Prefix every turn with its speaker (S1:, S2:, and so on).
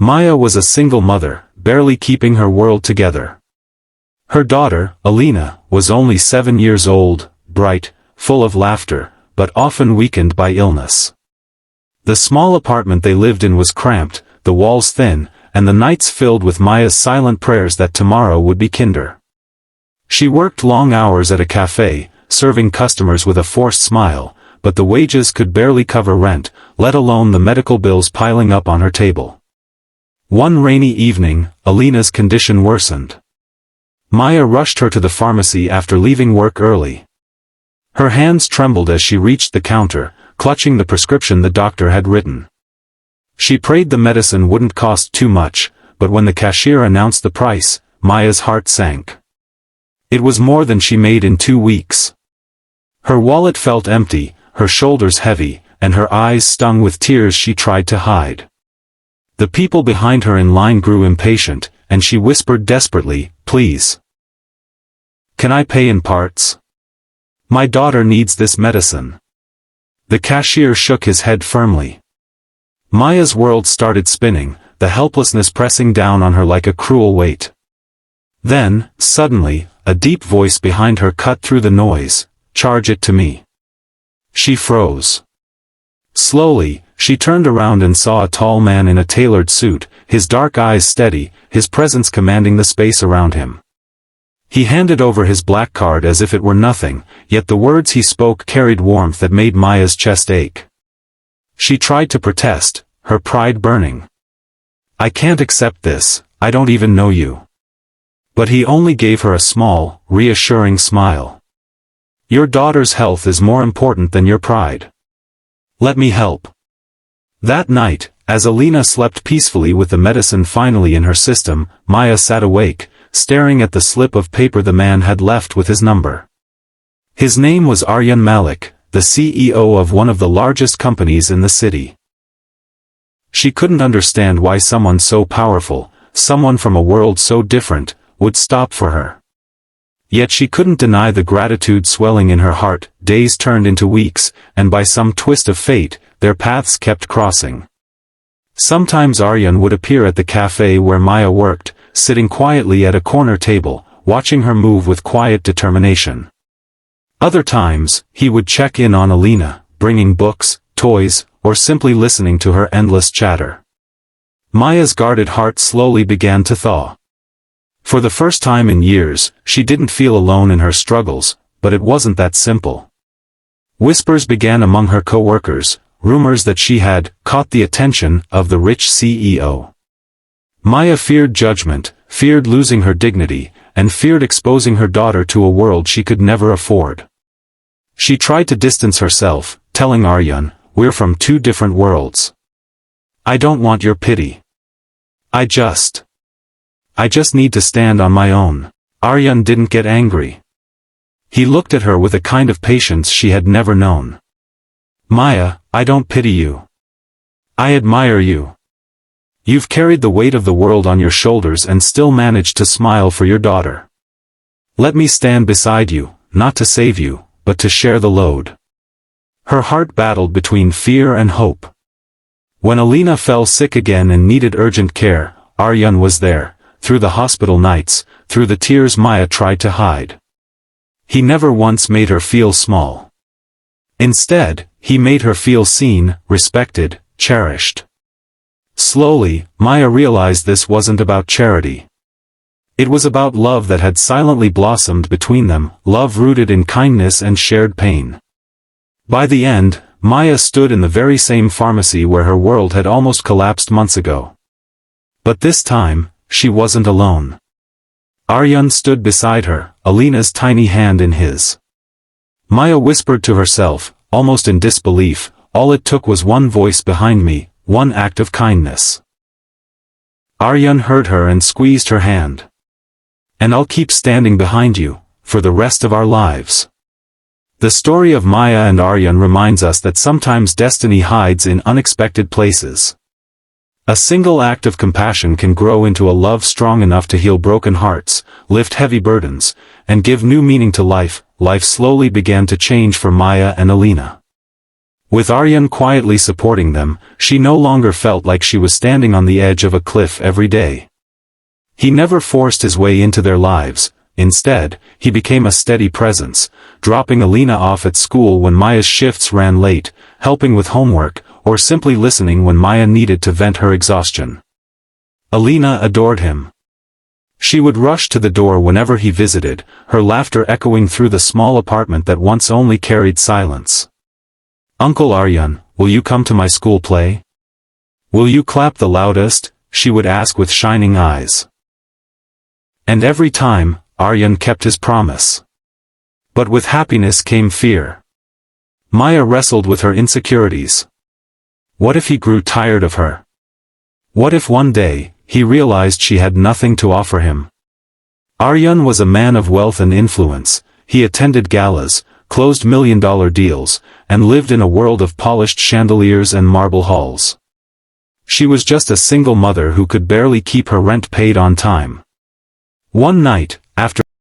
S1: Maya was a single mother, barely keeping her world together. Her daughter, Alina, was only 7 years old, bright, full of laughter, but often weakened by illness. The small apartment they lived in was cramped, the walls thin, and the nights filled with Maya's silent prayers that tomorrow would be kinder. She worked long hours at a cafe, serving customers with a forced smile, but the wages could barely cover rent, let alone the medical bills piling up on her table. One rainy evening, Alina's condition worsened. Maya rushed her to the pharmacy after leaving work early. Her hands trembled as she reached the counter, clutching the prescription the doctor had written. She prayed the medicine wouldn't cost too much, but when the cashier announced the price, Maya's heart sank. It was more than she made in 2 weeks. Her wallet felt empty, her shoulders heavy, and her eyes stung with tears she tried to hide. The people behind her in line grew impatient, and she whispered desperately, "Please. Can I pay in parts? My daughter needs this medicine." The cashier shook his head firmly. Maya's world started spinning, the helplessness pressing down on her like a cruel weight. Then, suddenly, a deep voice behind her cut through the noise, "Charge it to me." She froze. Slowly, she turned around and saw a tall man in a tailored suit, his dark eyes steady, his presence commanding the space around him. He handed over his black card as if it were nothing, yet the words he spoke carried warmth that made Maya's chest ache. She tried to protest, her pride burning. "I can't accept this, I don't even know you." But he only gave her a small, reassuring smile. "Your daughter's health is more important than your pride. Let me help." That night, as Alina slept peacefully with the medicine finally in her system, Maya sat awake, staring at the slip of paper the man had left with his number. His name was Aryan Malik, the CEO of one of the largest companies in the city. She couldn't understand why someone so powerful, someone from a world so different, would stop for her. Yet she couldn't deny the gratitude swelling in her heart. Days turned into weeks, and by some twist of fate, their paths kept crossing. Sometimes Aryan would appear at the cafe where Maya worked, sitting quietly at a corner table, watching her move with quiet determination. Other times, he would check in on Alina, bringing books, toys, or simply listening to her endless chatter. Maya's guarded heart slowly began to thaw. For the first time in years, she didn't feel alone in her struggles, but it wasn't that simple. Whispers began among her co-workers, rumors that she had caught the attention of the rich CEO. Maya feared judgment, feared losing her dignity, and feared exposing her daughter to a world she could never afford. She tried to distance herself, telling Aryan, "We're from 2 different worlds. I don't want your pity. I just need to stand on my own." Aryan didn't get angry. He looked at her with a kind of patience she had never known. "Maya, I don't pity you. I admire you. You've carried the weight of the world on your shoulders and still managed to smile for your daughter. Let me stand beside you, not to save you, but to share the load." Her heart battled between fear and hope. When Alina fell sick again and needed urgent care, Aryan was there, through the hospital nights, through the tears Maya tried to hide. He never once made her feel small. Instead, he made her feel seen, respected, cherished. Slowly, Maya realized this wasn't about charity. It was about love that had silently blossomed between them, love rooted in kindness and shared pain. By the end, Maya stood in the very same pharmacy where her world had almost collapsed months ago. But this time, she wasn't alone. Aryan stood beside her, Alina's tiny hand in his. Maya whispered to herself, almost in disbelief, "All it took was one voice behind me, one act of kindness." Aryan heard her and squeezed her hand. "And I'll keep standing behind you, for the rest of our lives." The story of Maya and Aryan reminds us that sometimes destiny hides in unexpected places. A single act of compassion can grow into a love strong enough to heal broken hearts, lift heavy burdens, and give new meaning to life. Life slowly began to change for Maya and Alina. With Aryan quietly supporting them, she no longer felt like she was standing on the edge of a cliff every day. He never forced his way into their lives. Instead, he became a steady presence, dropping Alina off at school when Maya's shifts ran late, helping with homework, or simply listening when Maya needed to vent her exhaustion. Alina adored him. She would rush to the door whenever he visited, her laughter echoing through the small apartment that once only carried silence. "Uncle Aryan, will you come to my school play? Will you clap the loudest?" she would ask with shining eyes. And every time, Aryan kept his promise. But with happiness came fear. Maya wrestled with her insecurities. What if he grew tired of her? What if one day, he realized she had nothing to offer him? Aryan was a man of wealth and influence. He attended galas, closed million-dollar deals, and lived in a world of polished chandeliers and marble halls. She was just a single mother who could barely keep her rent paid on time. One night,